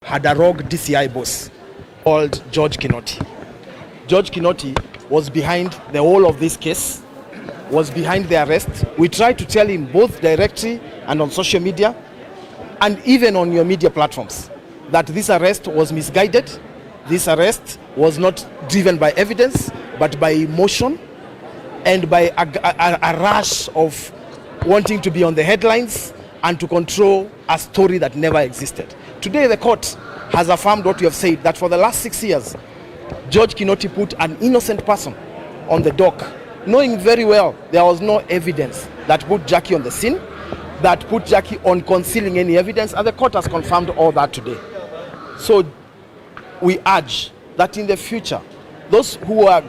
had a rogue DCI boss called George Kinoti. George Kinoti was behind the whole of this case, was behind the arrest. We tried to tell him both directly and on social media and even on your media platforms that this arrest was misguided. This arrest was not driven by evidence but by emotion and by a rush of wanting to be on the headlines and to control a story that never existed. Today the court has affirmed what we have said, that for the last 6 years George Kinoti put an innocent person on the dock, knowing very well there was no evidence that put Jackie on the scene, that put Jackie on concealing any evidence, and the court has confirmed all that today. So we urge that in the future, those who are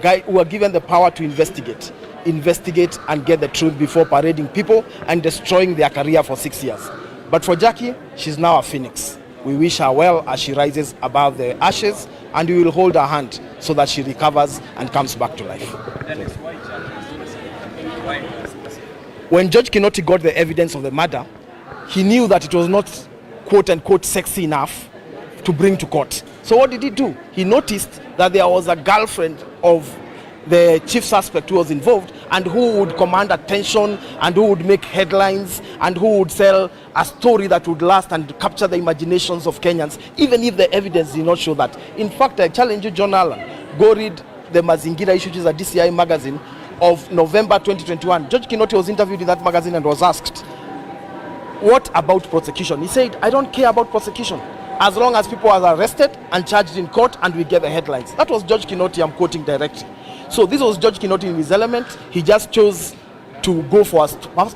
given the power to investigate and get the truth before parading people and destroying their career for 6 years. But for Jackie, she's now a phoenix. We wish her well as she rises above the ashes, and we will hold her hand so that she recovers and comes back to life. When George Kinoti got the evidence of the murder, he knew that it was not quote-unquote sexy enough to bring to court. So what did he do? He noticed that there was a girlfriend of the chief suspect who was involved and who would command attention and who would make headlines and who would sell a story that would last and capture the imaginations of Kenyans, even if the evidence did not show that. In fact, I challenge you, John Allen, go read the Mazingira issue, which is a DCI magazine of November 2021. George Kinoti was interviewed in that magazine and was asked, what about prosecution? He said, I don't care about prosecution as long as people are arrested and charged in court and we get the headlines. That was George Kinoti, I'm quoting directly. So this was George Kinoti in his element. He just chose to go for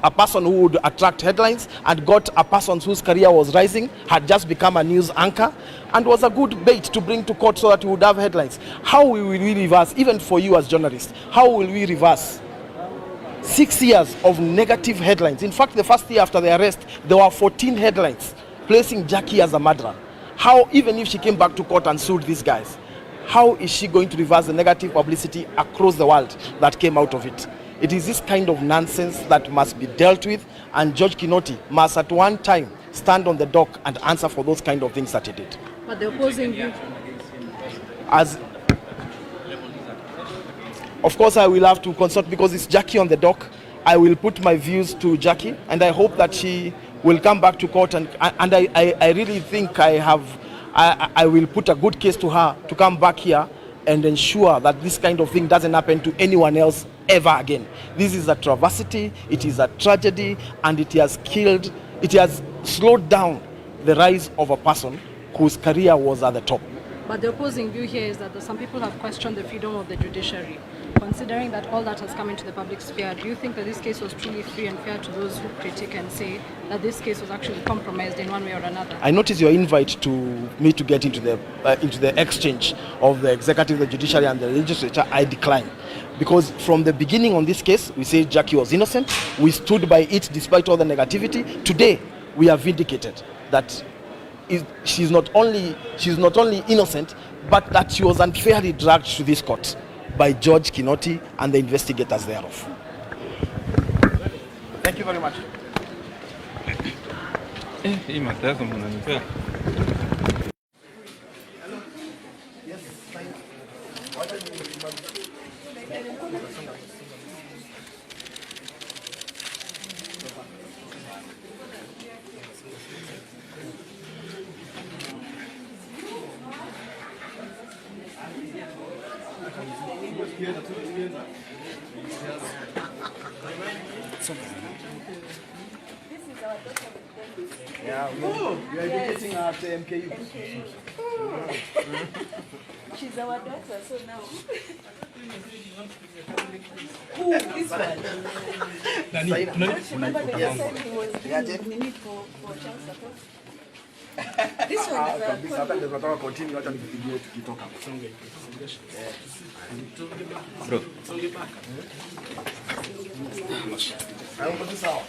a person who would attract headlines and got a person whose career was rising, had just become a news anchor, and was a good bait to bring to court so that he would have headlines. How will we reverse, even for you as journalists, how will we reverse 6 years of negative headlines? In fact, the first year after the arrest, there were 14 headlines placing Jackie as a murderer. How, even if she came back to court and sued these guys, how is she going to reverse the negative publicity across the world that came out of it? It is this kind of nonsense that must be dealt with, and George Kinoti must at one time stand on the dock and answer for those kind of things that he did. But the opposing view? Of course, I will have to consult because it's Jackie on the dock. I will put my views to Jackie, and I hope that she will come back to court, and I really think I will put a good case to her to come back here and ensure that this kind of thing doesn't happen to anyone else ever again. This is a travesty, it is a tragedy, and it has slowed down the rise of a person whose career was at the top. But the opposing view here is that some people have questioned the freedom of the judiciary. Considering that all that has come into the public sphere, do you think that this case was truly free and fair to those who critique and say that this case was actually compromised in one way or another? I notice your invite to me to get into the exchange of the executive, the judiciary, and the legislature. I decline. Because from the beginning on this case, we say Jackie was innocent. We stood by it despite all the negativity. Today, we are vindicated that she's not only innocent, but that she was unfairly dragged to this court by George Kinoti and the investigators thereof. Thank you very much. Yeah, we are educating her at MKU. She's our daughter, so now. Who is that? Remember that you said he was doing the need for child support? This one is a continue hata nikipigie tukitoka. Bro. Hapo sawa.